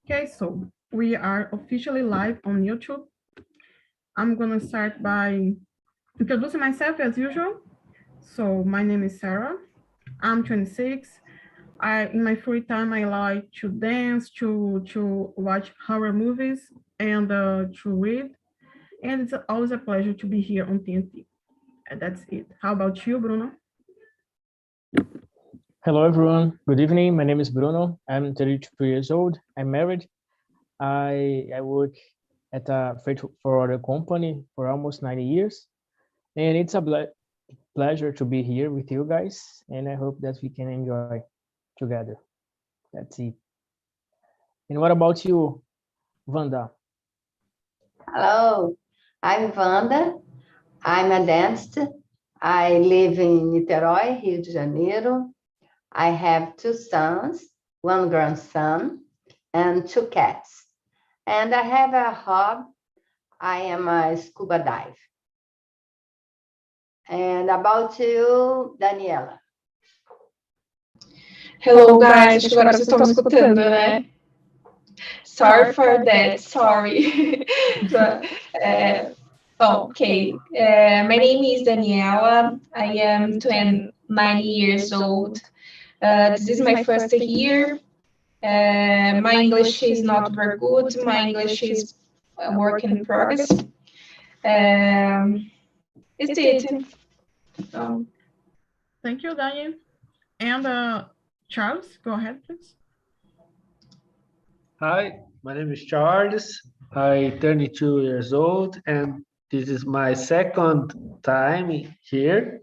Okay, so we are officially live on YouTube. I'm gonna start by introducing myself as usual. So my name is Sarah. I'm 26. In my free time I like to dance, to watch horror movies, and to read. And it's always a pleasure to be here on TNT. And that's it. How about you, Bruno? Hello, everyone. Good evening. My name is Bruno. I'm 32 years old. I'm married. I work at a freight forwarder company for almost 90 years. And it's a pleasure to be here with you guys. And I hope that we can enjoy together. That's it. And what about you, Wanda? Hello, I'm Wanda. I'm a dentist. I live in Niterói, Rio de Janeiro. I have two sons, one grandson, and two cats. And I have a hobby. I am a scuba dive. And about you, Daniela? Hello, guys. Acho que agora vocês estão me escutando, né? Sorry for that. Sorry. Okay. My name is Daniela. I am 29 years old. This is my first year. My English is not very good. My English is a work in progress. It's it. Thank you, Daniel. And Charles, go ahead, please. Hi, my name is Charles. I'm 32 years old, and this is my second time here.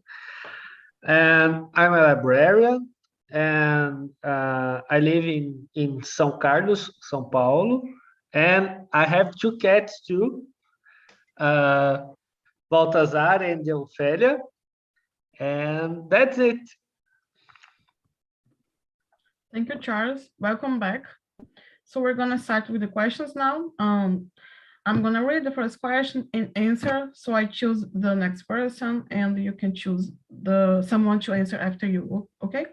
And I'm a librarian, and I live in São Carlos, São Paulo, and I have two cats too, Baltazar and Ophelia, and that's it. Thank you, Charles. Welcome back. So we're gonna start with the questions now. I'm gonna read the first question and answer. So I choose the next person, and you can choose someone to answer after you. Okay.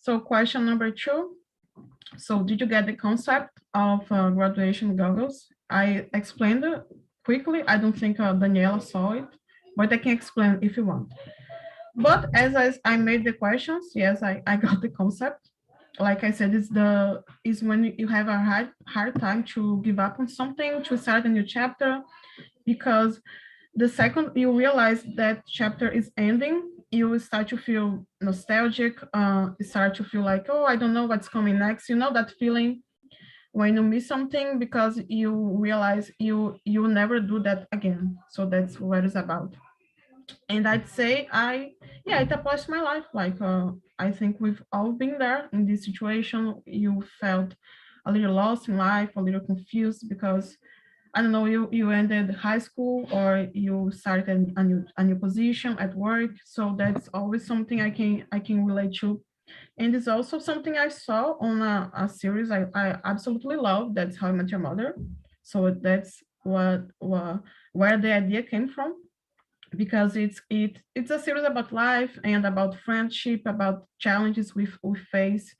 So question number 2. So did you get the concept of graduation goggles? I explained it quickly. I don't think Daniela saw it, but I can explain if you want. But as I made the questions, yes, I got the concept. Like I said, is when you have a hard time to give up on something, to start a new chapter, because the second you realize that chapter is ending, you start to feel nostalgic, start to feel like, oh, I don't know what's coming next. You know that feeling when you miss something because you realize you will never do that again. So that's what it's about. And I'd say it applies to my life. Like I think we've all been there in this situation. You felt a little lost in life, a little confused because I don't know, you ended high school or you started a new position at work. So that's always something I can relate to. And it's also something I saw on a series I absolutely love. That's How I Met Your Mother. So that's where the idea came from, because it's a series about life and about friendship, about challenges we face,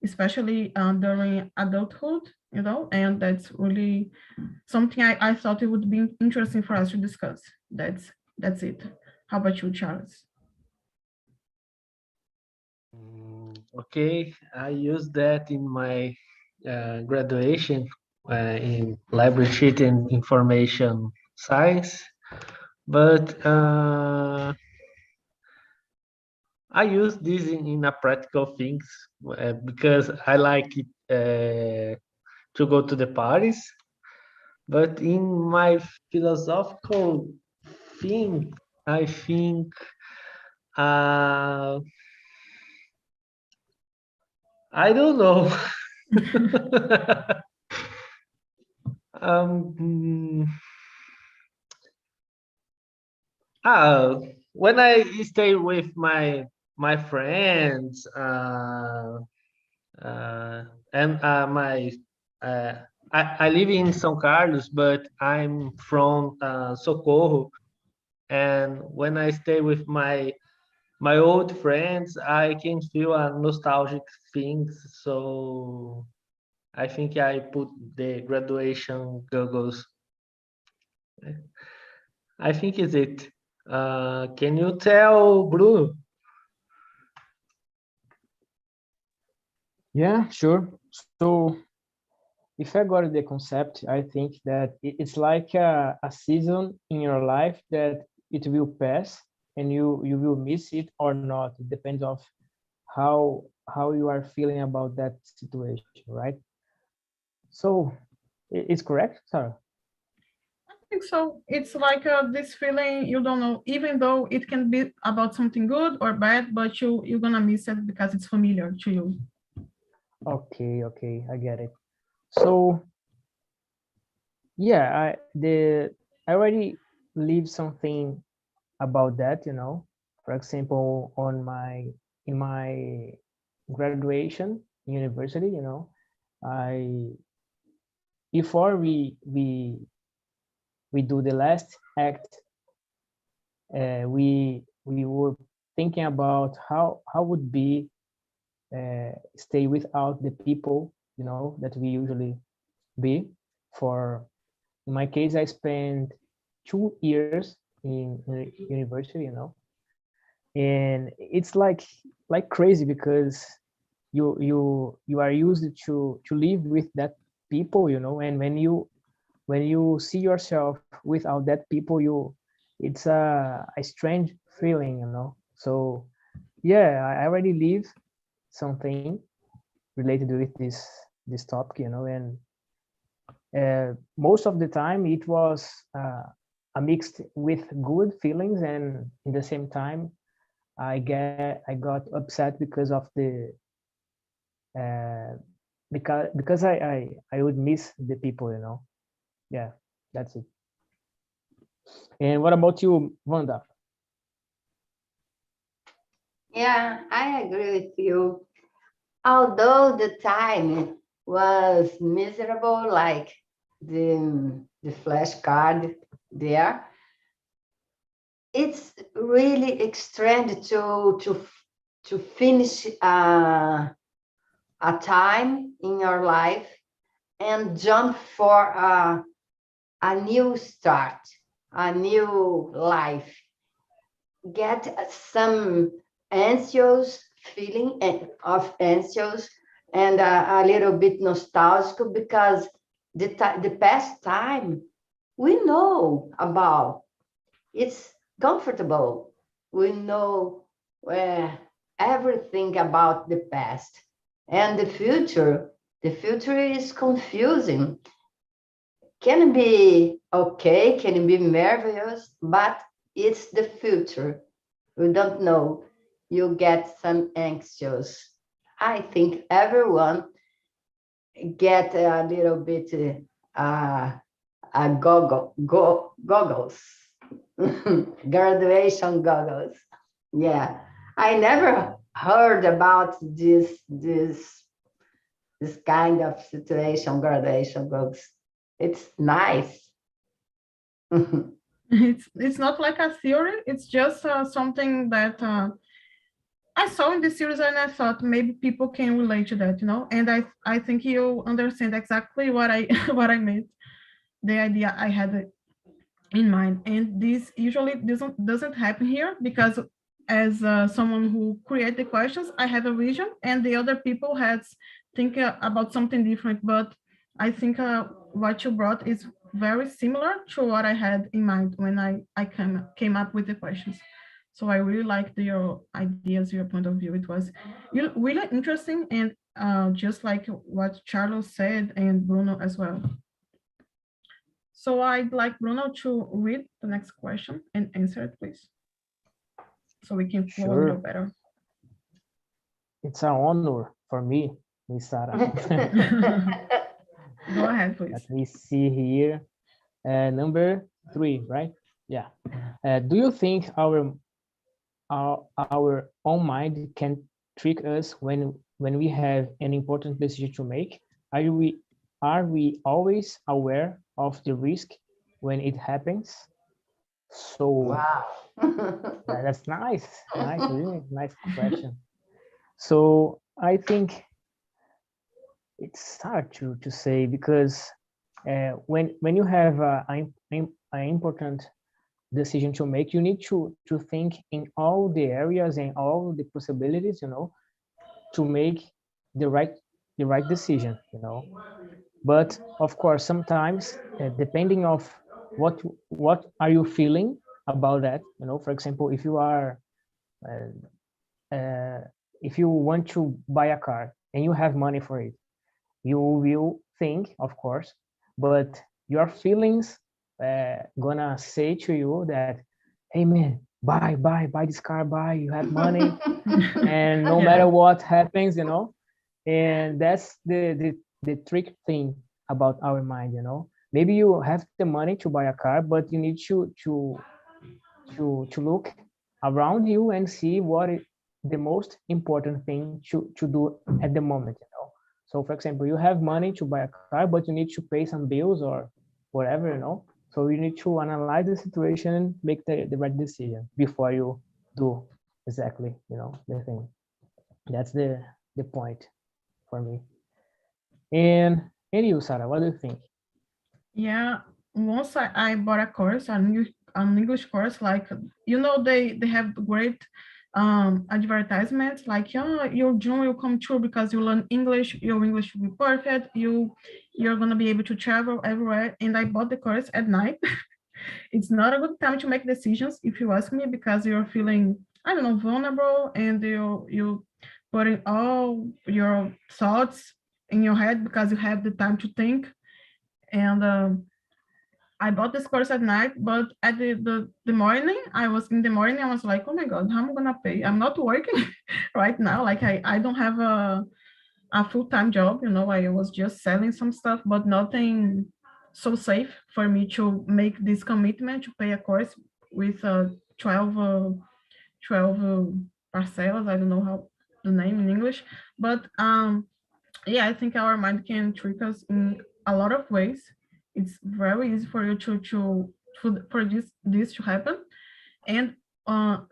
especially during adulthood, you know, and that's really something I thought it would be interesting for us to discuss. That's it. How about you, Charles? Okay, I used that in my graduation in library sheet and information science, but I use this in a practical things because I like it to go to the parties, but in my philosophical thing, I think I don't know. um, when I stay with my friends and my I live in São Carlos, but I'm from Socorro, and when I stay with my old friends, I can feel a nostalgic things. So I think I put the graduation goggles. I think is it. Can you tell Bruno? Yeah, sure. So if I got the concept, I think that it's like a season in your life that it will pass and you will miss it or not. It depends of how you are feeling about that situation, right? So it's correct, Sarah? I think so. It's like this feeling you don't know, even though it can be about something good or bad, but you're gonna miss it because it's familiar to you. Okay, I get it. So yeah, I already leave something about that, for example, in my graduation university, I before we do the last act, we were thinking about how would be stay without the people, that we usually be. For in my case, I spent 2 years in university, and it's like crazy because you are used to live with that people, and when you see yourself without that people, it's a strange feeling, so yeah, I already live something related with this topic, and most of the time it was a mixed with good feelings, and in the same time I got upset because of the uh, because I would miss the people, yeah, that's it. And what about you, Wanda? Yeah, I agree with you. Although the time was miserable, like the flashcard there, it's really extended to finish a time in your life and jump for a new start, a new life. Get some anxious feeling of anxious and a little bit nostalgic because the past time we know about. It's comfortable. We know everything about the past. And the future is confusing. Can be okay, can be marvelous, but it's the future. We don't know. You get some anxious. I think everyone get a little bit goggles, graduation goggles. Yeah, I never heard about this kind of situation, graduation goggles. It's nice. It's not like a theory. It's just something that I saw in the series, and I thought maybe people can relate to that, And I think you understand exactly what I what I meant, the idea I had in mind. And this usually doesn't happen here because as someone who create the questions, I have a vision, and the other people has think about something different. But I think what you brought is very similar to what I had in mind when I came up with the questions. So I really liked your ideas, your point of view. It was really interesting, and just like what Charles said and Bruno as well. So I'd like Bruno to read the next question and answer it, please, so we can flow a little Sure, better. it's an honor for me, Miss Sarah. Go ahead, please. Let me see here. Number 3, right? Yeah. Do you think our own mind can trick us when we have an important decision to make? Are we always aware of the risk when it happens? So Wow. that's nice, really nice question. So I think it's hard to say because when you have an important decision to make, you need to think in all the areas and all the possibilities, to make the right decision, But of course, sometimes depending of what are you feeling about that, For example, if you are if you want to buy a car and you have money for it, you will think, of course, but your feelings gonna say to you that, hey man, buy this car, buy, you have money, and no Yeah. matter what happens, and that's the trick thing about our mind, Maybe you have the money to buy a car, but you need to look around you and see what is the most important thing to do at the moment, So for example, you have money to buy a car, but you need to pay some bills or whatever, So you need to analyze the situation and make the right decision before you do exactly, the thing. That's the point for me. And you, Sarah, what do you think? Yeah, once I bought a course, an English course, like they have great advertisements like, yeah, your dream will come true because you learn English, your English will be perfect, you're gonna be able to travel everywhere. And I bought the course at night. It's not a good time to make decisions, if you ask me, because you're feeling, I don't know, vulnerable, and you putting all your thoughts in your head because you have the time to think. And I bought this course at night, but at the morning, I was like, oh my God, how am I gonna pay? I'm not working right now. Like I don't have a full-time job, I was just selling some stuff, but nothing so safe for me to make this commitment to pay a course with 12 parcelas. I don't know how the name in English, but yeah, I think our mind can trick us in a lot of ways. It's very easy for you for this to happen. And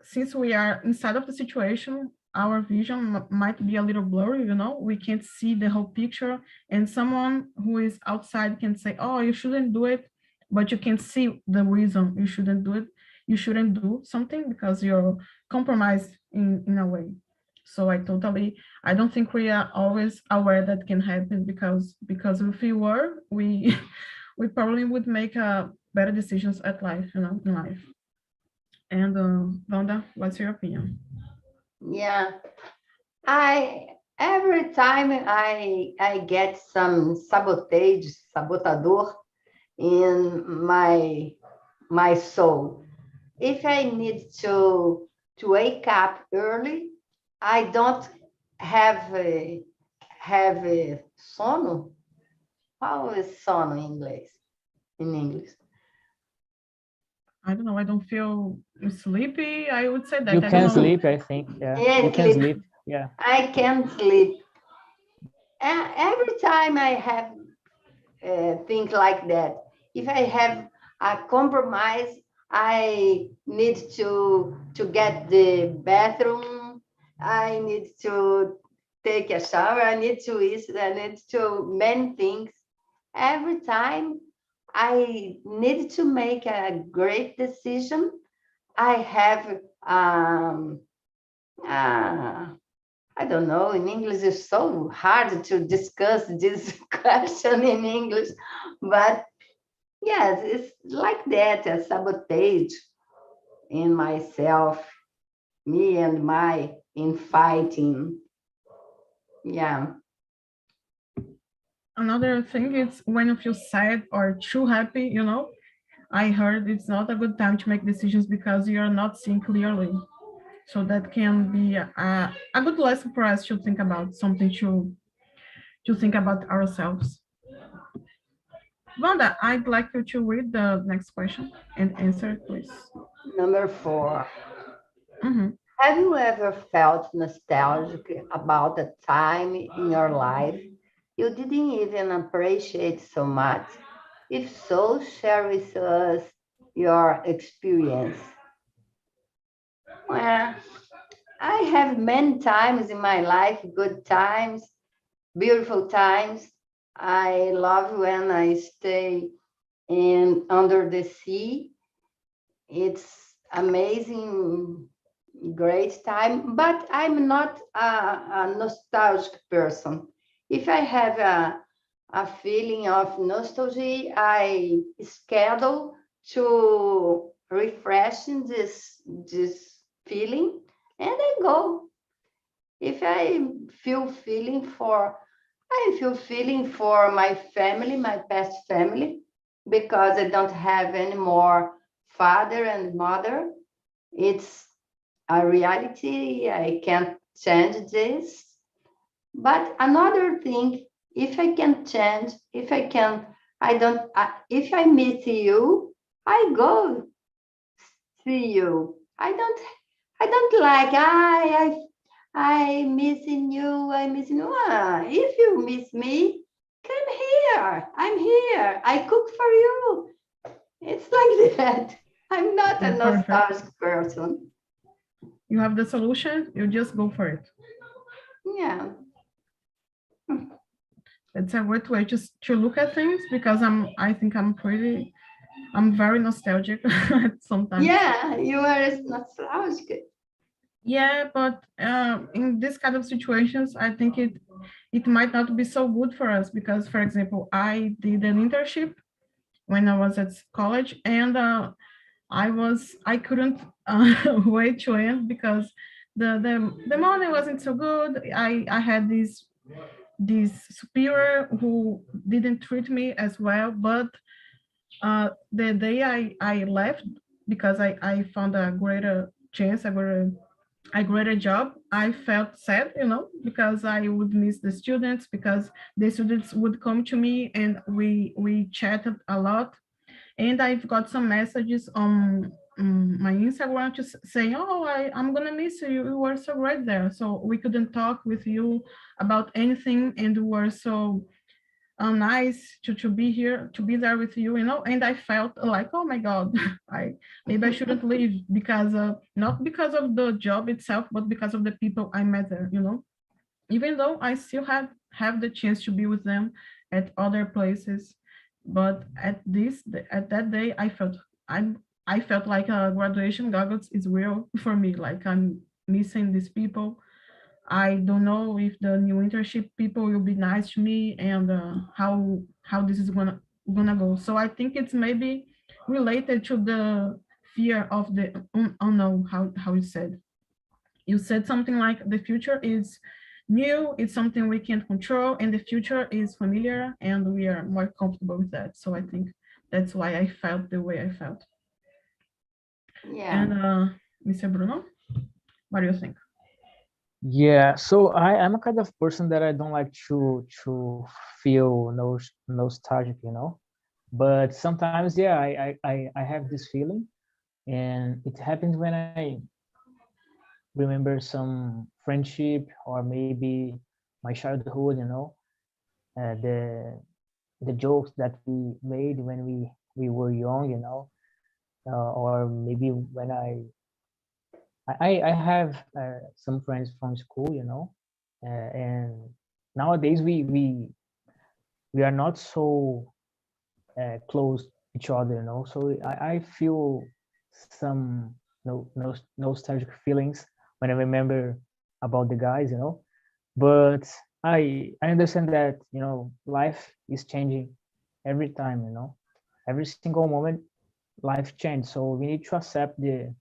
since we are inside of the situation, our vision might be a little blurry, we can't see the whole picture. And someone who is outside can say, oh, you shouldn't do it, but you can see the reason you shouldn't do it. You shouldn't do something because you're compromised in a way. So I don't think we are always aware that can happen, because if we were, we we probably would make better decisions at life, in life. And Wanda, what's your opinion? Yeah, I every time I get some sabotador in my soul. If I need to wake up early, I don't have a sono. How is sono in English? In English, I don't know. I don't feel sleepy. I would say that. You I can don't know. sleep, I think. Yeah, yeah, you can sleep. Yeah. I can't sleep. Every time I have things like that, if I have a compromise, I need to get the bathroom. I need to take a shower. I need to eat. I need to many things. Every time I need to make a great decision, I have uh, I don't know. In English, it's so hard to discuss this question in English, but yes, it's like that, a sabotage in myself, me and my in fighting. Yeah. Another thing is when you feel sad or too happy, I heard it's not a good time to make decisions because you're not seeing clearly. So that can be a good lesson for us to think about, something to think about ourselves. Wanda, I'd like you to read the next question and answer, please. Number 4. Mhm. Have you ever felt nostalgic about a time in your life you didn't even appreciate so much? If so, share with us your experience. Well, I have many times in my life, good times, beautiful times. I love when I stay under the sea. It's amazing, great time, but I'm not a nostalgic person. If I have a feeling of nostalgia, I schedule to refreshing this feeling, and I go. If I feel feeling for my family, my past family, because I don't have any more father and mother. It's a reality. I can't change this. But another thing, if I can change, if I can, I don't, if I miss you, I go see you. I don't like, I missing you, I missing you. If you miss me, come here. I'm here. I cook for you. It's like that. I'm not a Perfect. nostalgic person. You have the solution, you just go for it. Yeah. It's a great way just to look at things because I think I'm very nostalgic sometimes. Yeah, you are nostalgic. Yeah, but in this kind of situations, I think it might not be so good for us because, for example, I did an internship when I was at college, and I couldn't wait to end because the money wasn't so good. I had this superior who didn't treat me as well, but the day I left because I found a greater chance, a greater job, I felt sad, because I would miss the students because the students would come to me and we chatted a lot. And I've got some messages on my Instagram to saying, "Oh, I'm gonna miss you. You were so great there. So we couldn't talk with you about anything, and we were so nice to be here, to be there with you, And I felt like, oh my God, maybe I shouldn't leave because not because of the job itself, but because of the people I met there. Even though I still have the chance to be with them at other places, but at that day, I felt like a graduation goggles is real for me. Like I'm missing these people. I don't know if the new internship people will be nice to me and how this is gonna go. So I think it's maybe related to the fear of the unknown. How you said. You said something like the future is new, it's something we can't control, and the future is familiar, and we are more comfortable with that. So I think that's why I felt the way I felt. Yeah. And Mr. Bruno, what do you think? Yeah, so I'm a kind of person that I don't like to feel nostalgic, But sometimes, yeah, I have this feeling, and it happens when I remember some friendship or maybe my childhood, the jokes that we made when we were young, or maybe when I have some friends from school, and nowadays we are not so close each other, So I feel some nostalgic feelings when I remember about the guys, But I understand that life is changing every time, Every single moment, life changes. So we need to accept the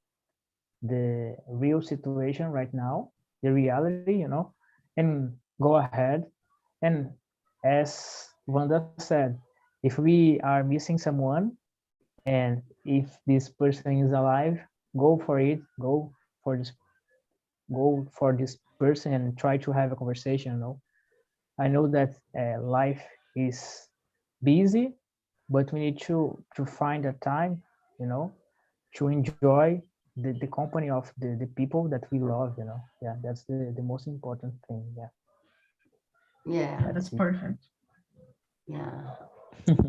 real situation right now, the reality, and go ahead. And as Wanda said, if we are missing someone, and if this person is alive, go for it. Go for this person and try to have a conversation. I know that life is busy, but we need to find a time, to enjoy the company of the people that we love. Yeah, that's the most important thing. Yeah. Yeah. That's perfect. Yeah.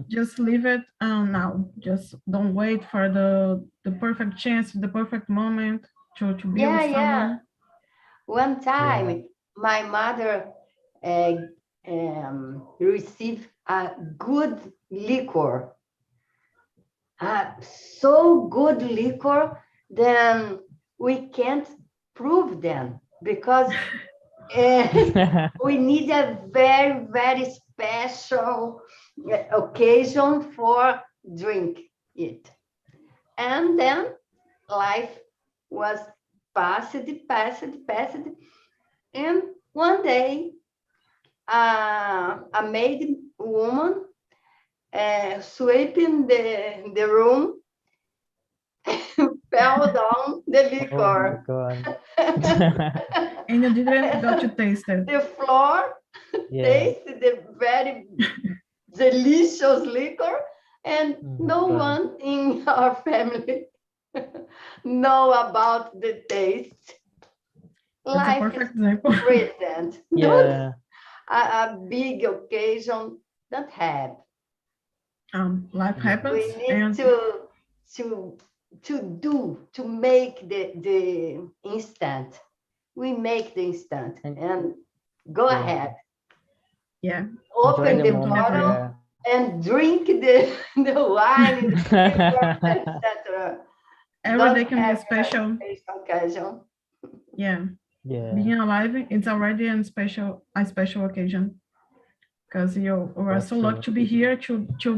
Just leave it now. Just don't wait for the perfect chance, the perfect moment to be Yeah, with yeah. someone. One time, Yeah. my mother receive a good liquor, so good liquor, then we can't prove them because we need a very, very special occasion for drink it. And then life was passed. And one day, a maid woman sweeping the room fell down the liquor. Oh my God. And you didn't got to taste it. The floor Yeah. tasted the very delicious liquor, and no God. one in our family know about the taste. That's a Life perfect is example. present. Yeah. A big occasion don't have. Life Yeah. happens, We need and to make the instant. We make the instant And- and go Yeah. ahead. yeah, Open Enjoy the the moment. bottle Yeah. and drink the wine, etc. every day can be special. Special occasion. Yeah, Yeah. being alive, it's already a special occasion. Because you are That's so lucky true. to be here to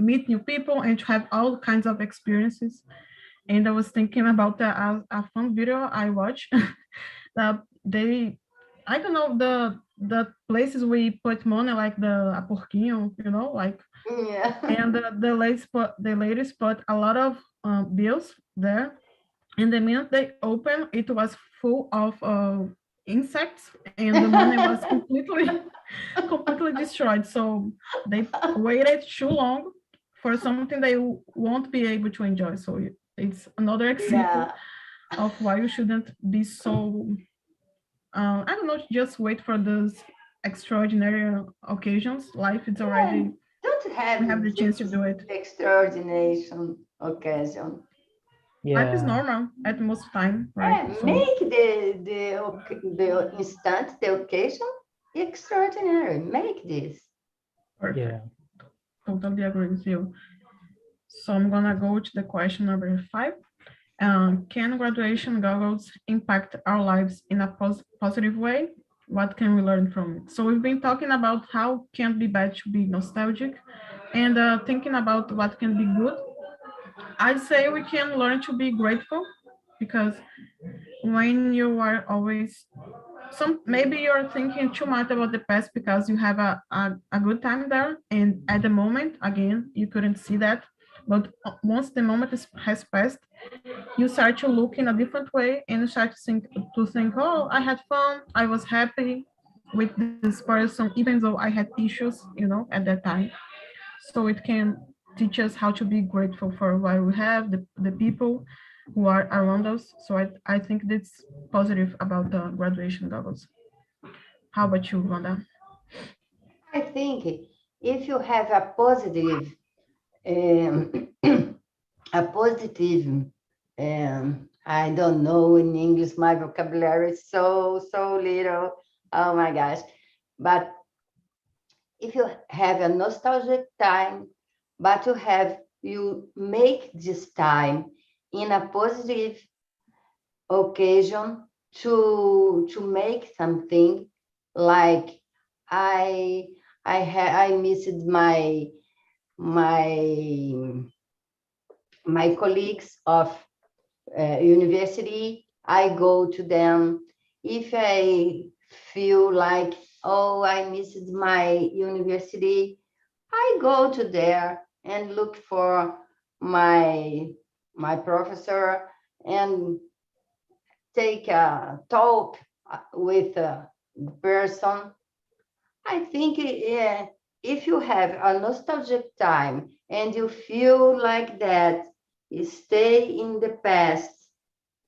meet new people and to have all kinds of experiences. And I was thinking about a fun video I watched that I don't know, the places we put money, like the a porquinho, like, Yeah. and the ladies put a lot of bills there, and the minute they opened, it was full of insects, and the money was completely destroyed. So they waited too long for something they won't be able to enjoy. So it's another example Yeah. of why you shouldn't be so I don't know, just wait for those extraordinary occasions. Life is already, Don't we have the chance to do it. extraordinary occasion. Life is Yeah. normal at most time, right? Yeah, So make the instant, the occasion extraordinary. Make this. perfect. Yeah. Totally agree with you. So I'm gonna go to the question number 5. Can graduation goggles impact our lives in a positive way? What can we learn from it? So we've been talking about how can be bad to be nostalgic, and thinking about what can be good. I'd say we can learn to be grateful, because when you are always maybe you're thinking too much about the past because you have a good time there, and at the moment, again, you couldn't see that. But once the moment has passed, you start to look in a different way, and you start to think, oh, I had fun, I was happy with this person, even though I had issues, at that time. So it can teach us how to be grateful for what we have, the people who are around us. So I think that's positive about the graduation goggles. How about you, Wanda? I think if you have a positive, a positive, I don't know in English, my vocabulary is so little. Oh my gosh. But if you have a nostalgic time, but you make this time in a positive occasion to make something, like I I missed my my colleagues of university. I go to them. If I feel like, oh, I missed my university, I go to there and look for my professor and take a talk with the person. I think if you have a nostalgic time and you feel like that, you stay in the past,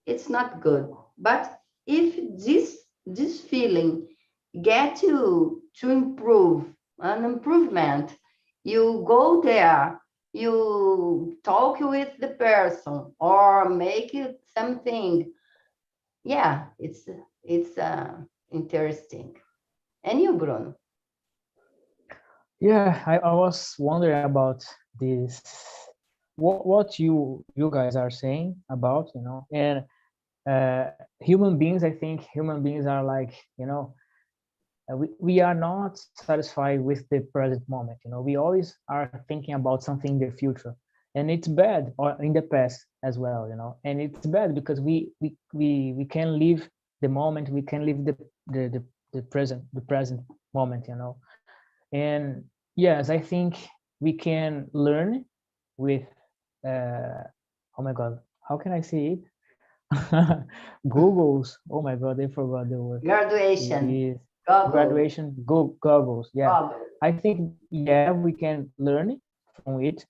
it's not good. But if this feeling get you to improve, an improvement, you go there, you talk with the person or make it something. Yeah, it's interesting. And you, Bruno? Yeah, I was wondering about this, what you guys are saying about, and human beings. I think human beings are like, we are not satisfied with the present moment. We always are thinking about something in the future, and it's bad, or in the past as well. And it's bad because we can live the moment, we can live the present moment. And yes, I think we can learn with oh my god, how can I say it? Google's, oh my god, I forgot the word. Graduation. Is Goggle. graduation goggles. Yeah, Goggle. I think, yeah, we can learn from it.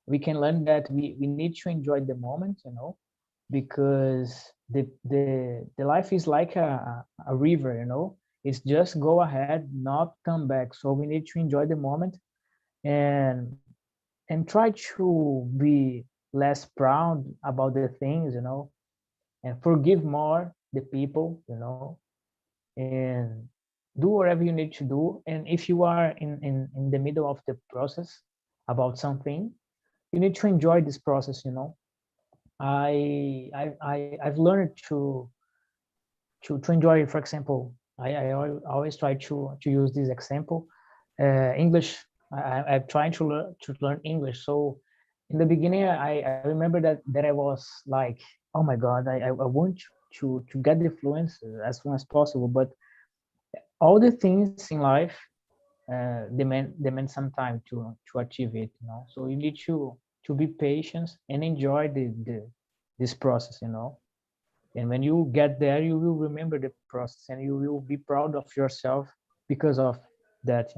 We can learn that we need to enjoy the moment, because the life is like a river. It's just go ahead, not come back. So we need to enjoy the moment, and try to be less proud about the things, and forgive more the people, and do whatever you need to do. And if you are in the middle of the process about something, you need to enjoy this process. I've learned to enjoy. For example, always try to use this example. English. I'm trying to learn English. So in the beginning, I remember that I was like, oh my god, I want to get the fluency as soon as possible. But all the things in life demand some time to achieve it. So you need to be patient and enjoy this process. And when you get there, you will remember the process, and you will be proud of yourself because of that.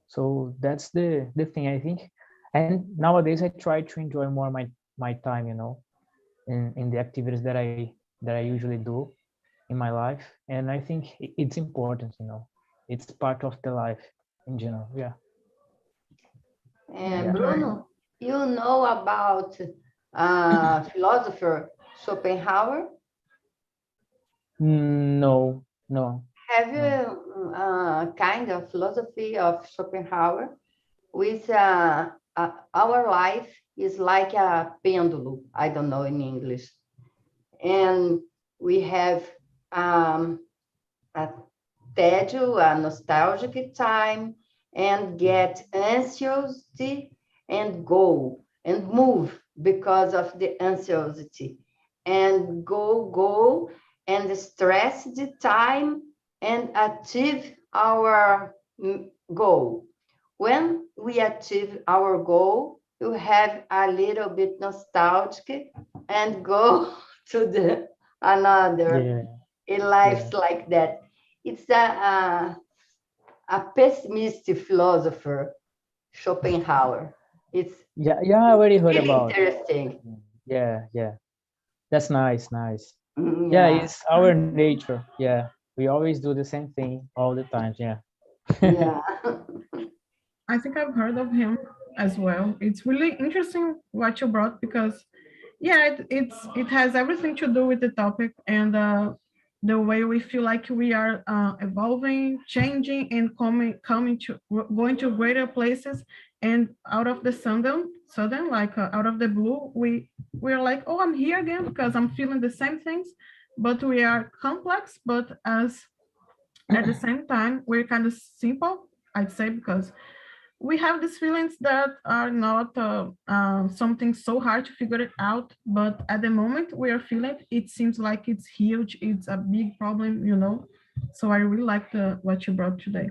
So that's the thing, I think. And nowadays I try to enjoy more my time, in the activities that I usually do in my life. And I think it's important. It's part of the life in general. Yeah. And Yeah. Bruno, you know about philosopher Schopenhauer? No, no. Have you kind of philosophy of Schopenhauer? With our life is like a pendulum. I don't know in English, and we have a tédio, a nostalgic time, and get anxiety and go and move because of the anxiety, and go and stress the time and achieve our goal. When we achieve our goal, you have a little bit nostalgic and go to the another. Yeah. In life like that. It's a pessimistic philosopher, Schopenhauer. It's Yeah, I already heard really about. interesting. Yeah. That's nice. Yeah, Yeah, it's our nature. Yeah, we always do the same thing all the time. Yeah. yeah. I think I've heard of him as well. It's really interesting what you brought because, yeah, it has everything to do with the topic and the way we feel like we are evolving, changing, and coming to going to greater places. And out of the sudden, like out of the blue, we're like, oh, I'm here again because I'm feeling the same things, but we are complex, but as at the same time, we're kind of simple, I'd say, because we have these feelings that are not something so hard to figure it out, but at the moment we are feeling it, it seems like it's huge, it's a big problem. So I really like what you brought today.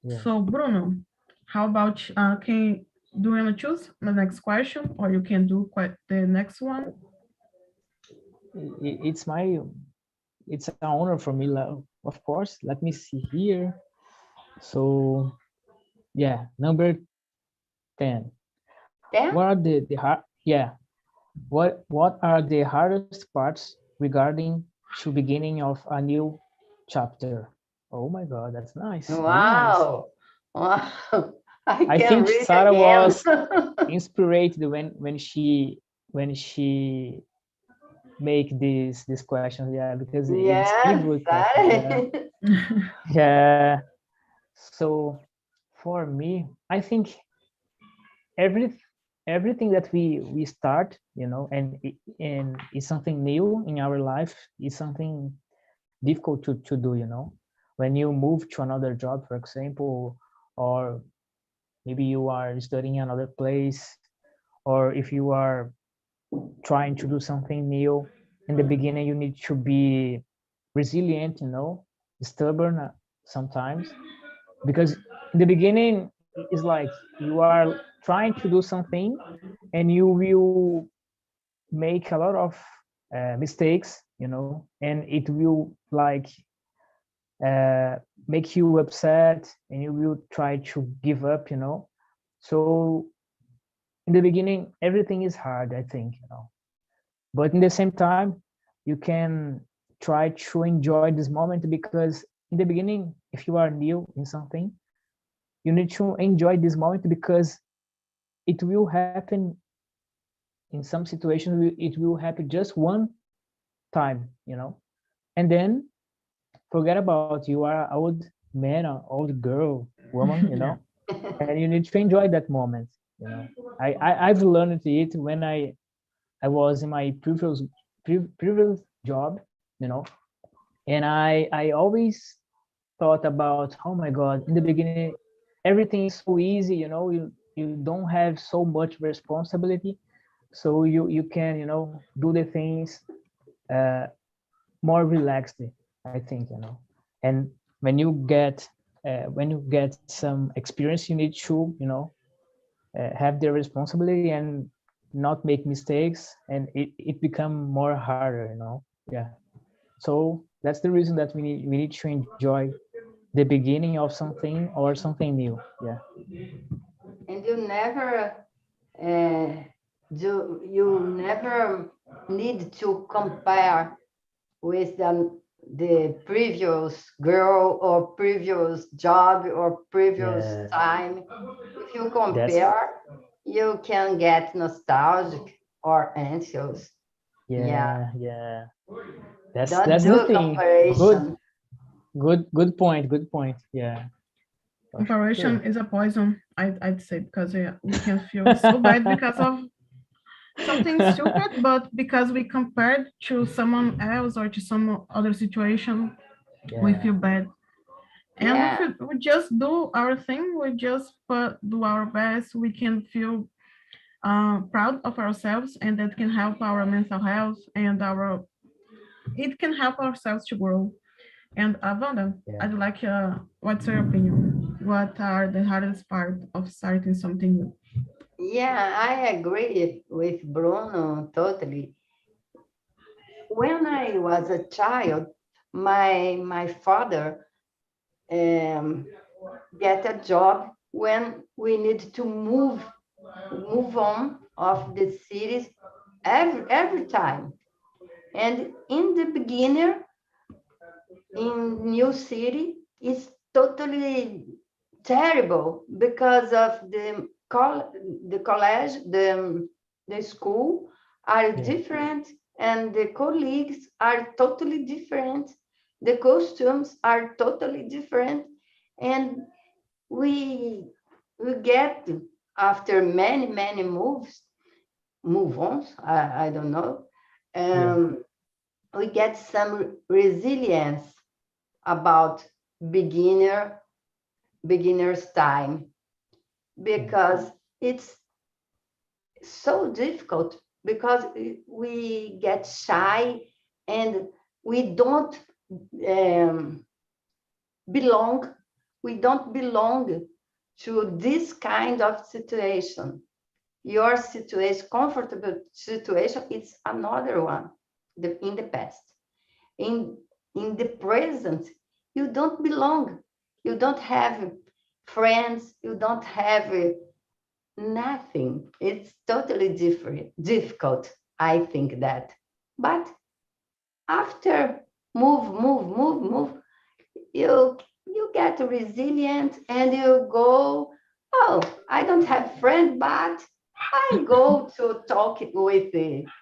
Yeah. So Bruno, how about do you want to choose the next question, or you can do quite the next one? It's an honor for me. Of course. Let me see here. So yeah, number 10. Yeah? What are the hard? Yeah. What are the hardest parts regarding to beginning of a new chapter? Oh my God, that's nice. Very nice. Wow. Wow. I I can think read Sarah again. was inspired when she make these questions. Yeah, because it's pretty Yes, good question. Yeah. sorry. Yeah. So For me, I think everything that we start, and is something new in our life, is something difficult to do, when you move to another job, for example, or maybe you are studying in another place, or if you are trying to do something new. In the beginning, you need to be resilient, stubborn sometimes, because in the beginning it's like you are trying to do something and you will make a lot of mistakes, and it will like make you upset, and you will try to give up, so in the beginning everything is hard, I think, but in the same time you can try to enjoy this moment, because in the beginning, if you are new in something, you need to enjoy this moment, because it will happen in some situations, it will happen just one time, and then forget about, you are an old man or old girl, woman, and you need to enjoy that moment. I've learned it when I was in my previous job, and I always thought about, oh my God, in the beginning everything is so easy, you don't have so much responsibility, so you can, do the things more relaxed, I think, and when you get some experience, you need to, have the responsibility and not make mistakes, and it become more harder, yeah. So that's the reason that we need to enjoy the beginning of something or something new, yeah. And you never you never need to compare with the previous girl or previous job or previous Yeah. time. If you compare, you can get nostalgic or anxious. Yeah. That's Don't the do thing. comparison. Good point. Yeah. Comparison is a poison, I'd say, because we can feel so bad because of something stupid, but because we compared to someone else or to some other situation, we feel bad. And Yeah. if we just do our thing, we just do our best, we can feel proud of ourselves, and that can help our mental health and it can help ourselves to grow. And Wanda, I'd like, what's your opinion? What are the hardest part of starting something new? Yeah, I agree with Bruno totally. When I was a child, my father get a job when we need to move on of the cities every time. And in the beginning, in new city, it's totally terrible because of the college, the school are different, and the colleagues are totally different. The costumes are totally different, and we get, after many move ons, I don't know, we get some resilience about beginner's time, because it's so difficult, because we get shy and we don't belong. We don't belong to this kind of situation. Your situation, comfortable situation, it's another one in the past. In the present, you don't belong. You don't have friends. You don't have nothing. It's totally difficult, I think that. But after move, you get resilient and you go, oh, I don't have friends, but I go to talk with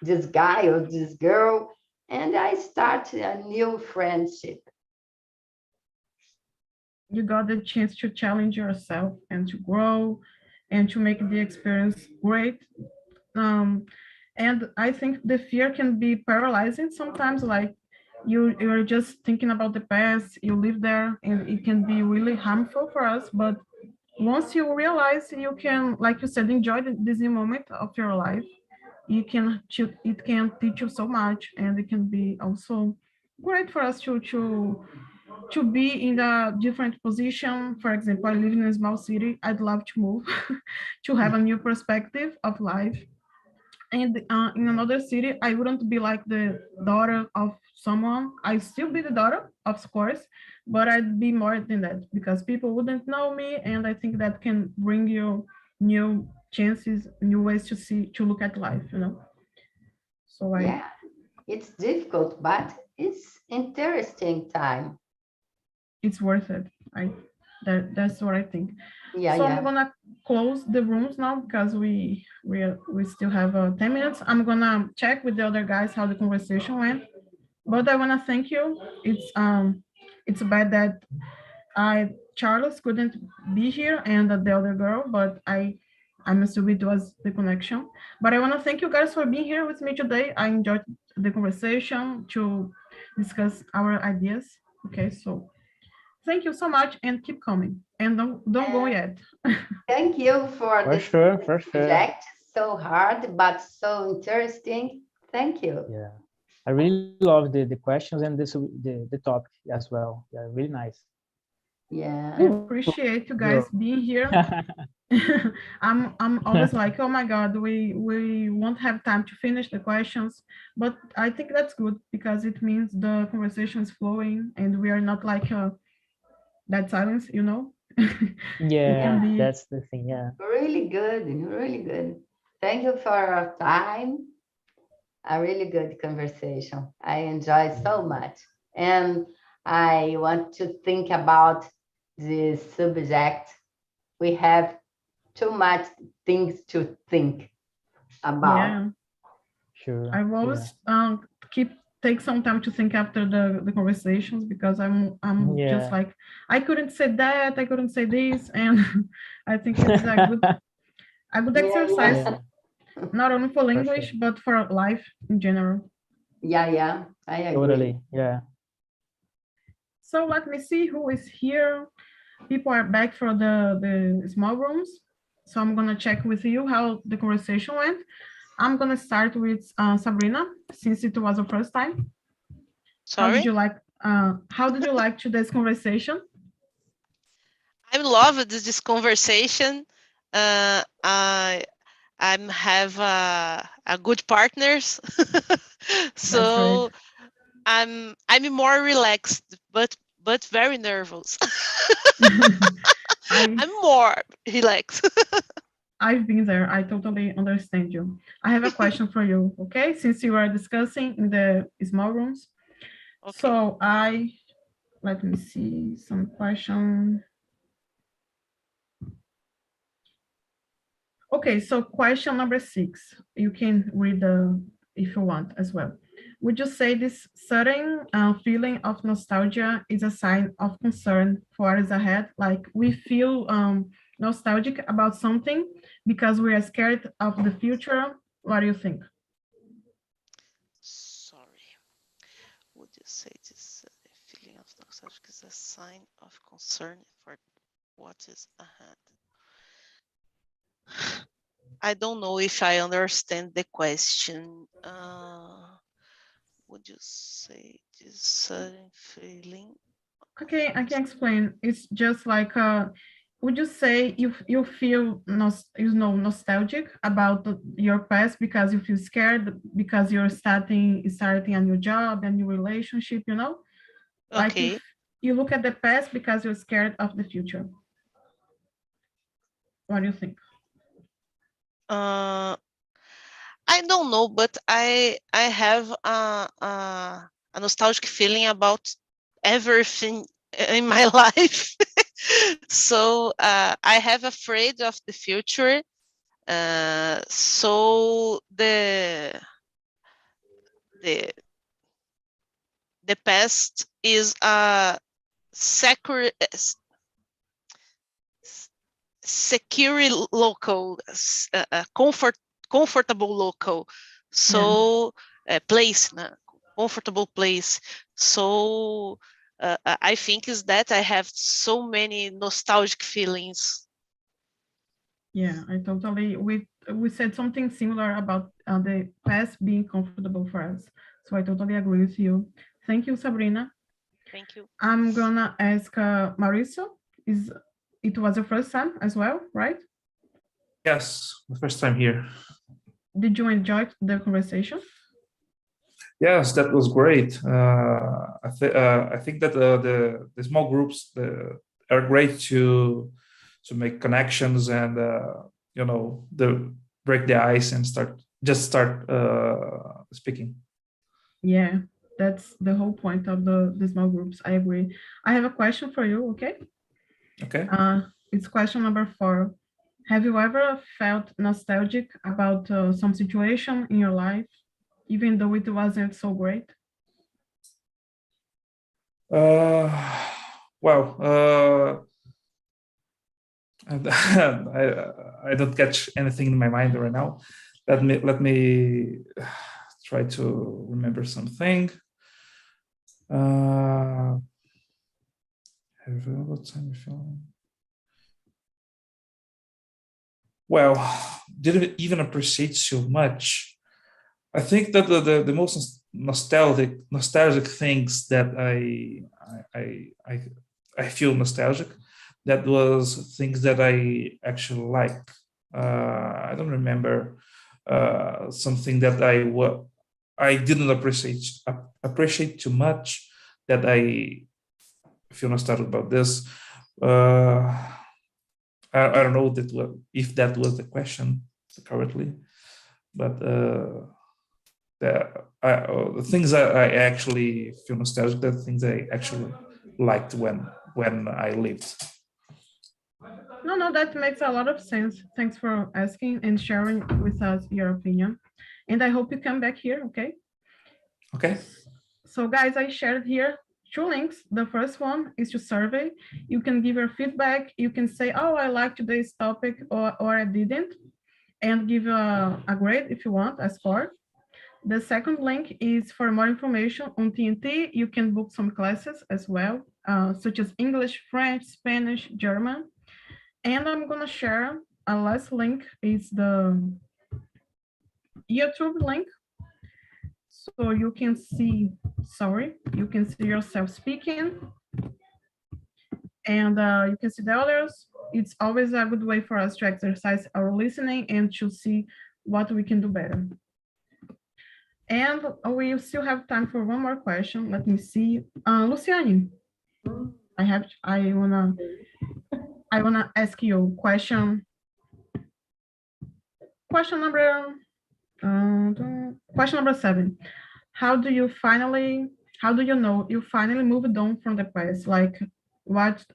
this guy or this girl, and I start a new friendship. you got the chance to challenge yourself and to grow and to make the experience great. And I think the fear can be paralyzing sometimes, like you're just thinking about the past, you live there, and it can be really harmful for us. But once you realize, you can, like you said, enjoy this new moment of your life. It can teach you so much, and it can be also great for us to be in a different position. For example, I live in a small city. I'd love to move to have a new perspective of life. And in another city, I wouldn't be like the daughter of someone. I'd still be the daughter, of course, but I'd be more than that because people wouldn't know me. And I think that can bring you new chances, new ways to look at life, you know? So Yeah, it's difficult, but it's interesting time. it's worth it. That's what I think. Yeah, So yeah. I'm gonna close the rooms now because we still have 10 minutes. I'm gonna check with the other guys how the conversation went. But I wanna thank you. It's bad that Charles couldn't be here and the other girl, but I'm assuming it was the connection. But I wanna thank you guys for being here with me today. I enjoyed the conversation to discuss our ideas. Okay, so thank you so much and keep coming. And don't go yet. Thank you for For this sure, for sure. project. So hard, but so interesting. Thank you. Yeah. I really love the questions and the topic as well. Yeah, really nice. Yeah. I appreciate you guys being here. I'm always like, oh my God, we won't have time to finish the questions, but I think that's good because it means the conversation is flowing and we are not like that silence, you know. Yeah, be that's the thing. Yeah. Really good, really good. Thank you for your time. A really good conversation. I enjoy so much. And I want to think about this subject. We have too much things to think about. Yeah, Sure. I've always take some time to think after the conversations because I'm just Yeah. like I couldn't say that, I couldn't say this, and I think it's a good exercise, Yeah, not only for for English sure. but for life in general. Yeah, I agree. Totally. Yeah. So let me see who is here. People are back for the small rooms. So I'm gonna check with you how the conversation went. I'm gonna start with Sabrina, since it was the first time. How did Sorry? you like? How did you like today's conversation? I loved this conversation. I have a good partners, That's great. so I'm more relaxed, but very nervous. I'm more relaxed. I've been there. I totally understand you. I have a question for you, okay? Since you are discussing in the small rooms. Okay. So let me see some question. Okay, so question number 6. You can read if you want as well. Would you say this sudden feeling of nostalgia is a sign of concern for what is ahead? Like we feel nostalgic about something because we are scared of the future. What do you think? Sorry. Would you say this feeling of nostalgia is a sign of concern for what is ahead? I don't know if I understand the question. Would you say this sudden feeling? Okay, I can explain. It's just like would you say you feel nostalgic about your past because you feel scared because you're starting a new job, a new relationship, you know? Like Okay. you look at the past because you're scared of the future. What do you think? I don't know, but I have a nostalgic feeling about everything in my life. So I have afraid of the future. So the past is a sacred. secure local, comfortable local. So place, comfortable place. So I think is that I have so many nostalgic feelings. Yeah, I totally, we said something similar about the past being comfortable for us. So I totally agree with you. Thank you, Sabrina. Thank you. I'm gonna ask Mauricio, it was your first time as well, right? Yes, the first time here. Did you enjoy the conversation? Yes, that was great. I think that the small groups are great to make connections and break the ice and start speaking. Yeah, that's the whole point of the small groups. I agree. I have a question for you, okay? Okay. It's question number 4. Have you ever felt nostalgic about some situation in your life, even though it wasn't so great? Well, I don't catch anything in my mind right now. Let me try to remember something. Well, didn't even appreciate so much. I think that the most nostalgic things that I feel nostalgic, that was things that I actually like. I don't remember something that I didn't appreciate too much that I feel nostalgic about this. I don't know if that was the question correctly, but the things that I actually feel nostalgic, the things I actually liked when I lived. No, that makes a lot of sense. Thanks for asking and sharing with us your opinion. And I hope you come back here, okay? Okay. So guys, I shared here 2 links. The first one is to survey. You can give your feedback. You can say, oh, I like today's topic or I didn't, and give a grade if you want, a score. The second link is for more information on TNT. You can book some classes as well, such as English, French, Spanish, German. And I'm gonna share a last link, is the YouTube link. So you can see, you can see yourself speaking, and you can see the others. It's always a good way for us to exercise our listening and to see what we can do better. And we still have time for one more question. Let me see. Luciane, I wanna ask you question. Question number 7. How do you know you finally moved on from the past? Like, what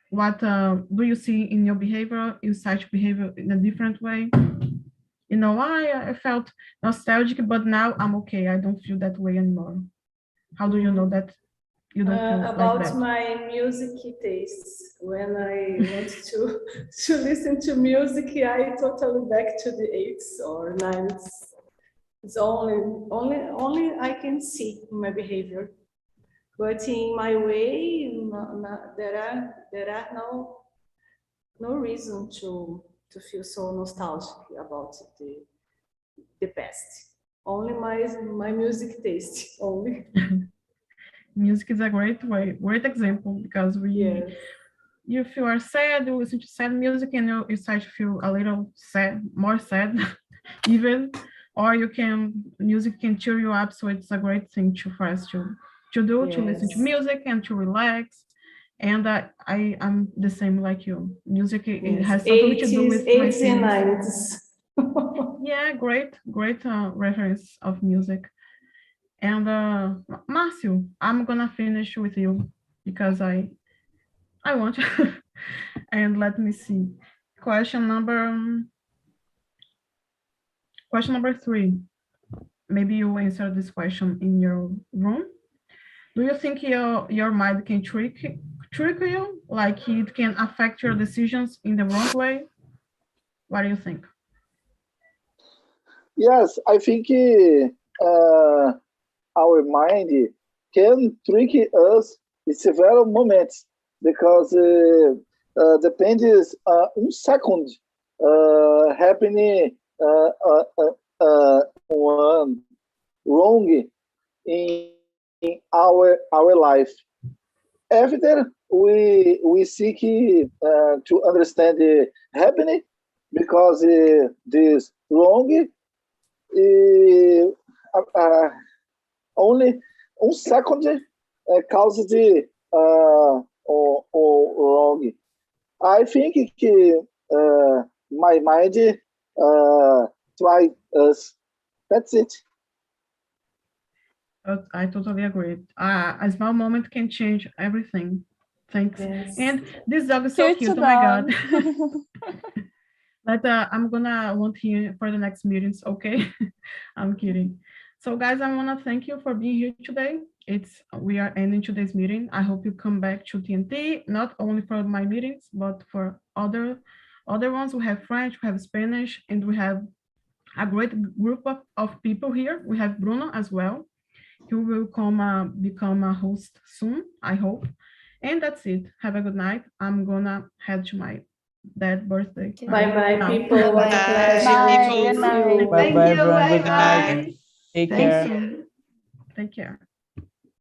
do you see in your behavior? You start behavior in a different way. You know, I felt nostalgic, but now I'm okay. I don't feel that way anymore. How do you know that you don't feel about like that? My music tastes. When I want to listen to music, I totally back to the 8s or 9s. It's only I can see in my behavior, but in my way, there are no reason to feel so nostalgic about the past. Only my music taste only. Music is a great example, because if you are sad, you listen to sad music and you start to feel a little sad, more sad even, or music can cheer you up. So it's a great thing for us to do, to listen to music and to relax. And I'm the same like you. Music, it has something to do with my 80s and 90s. Yeah, great reference of music. And Marcio, I'm gonna finish with you because I want to. And let me see. Question number 3. Maybe you answer this question in your room. Do you think your mind can trick you, like it can affect your decisions in the wrong way? What do you think? Yes, I think our mind can trick us in several moments because depends second happening one wrong in our life. After we seek to understand the happening because this wrong only second causes the wrong. I think my mind try us. That's it. I totally agree. A small moment can change everything. Thanks. Yes. And this dog is so Here cute. to Oh my God. dog. But I'm gonna want him for the next meetings, okay? I'm kidding. So guys, I wanna thank you for being here today. We are ending today's meeting. I hope you come back to TNT, not only for my meetings, but for other ones. We have French, we have Spanish, and we have a great group of people here. We have Bruno as well. He will become a host soon, I hope. And that's it. Have a good night. I'm gonna head to my dad's birthday. Bye-bye, Now. people. Was a Bye. pleasure Bye. with Good you. night. Bye Thank bye, you. everyone. Good Bye-bye. night. Take Thank care. you. Take care.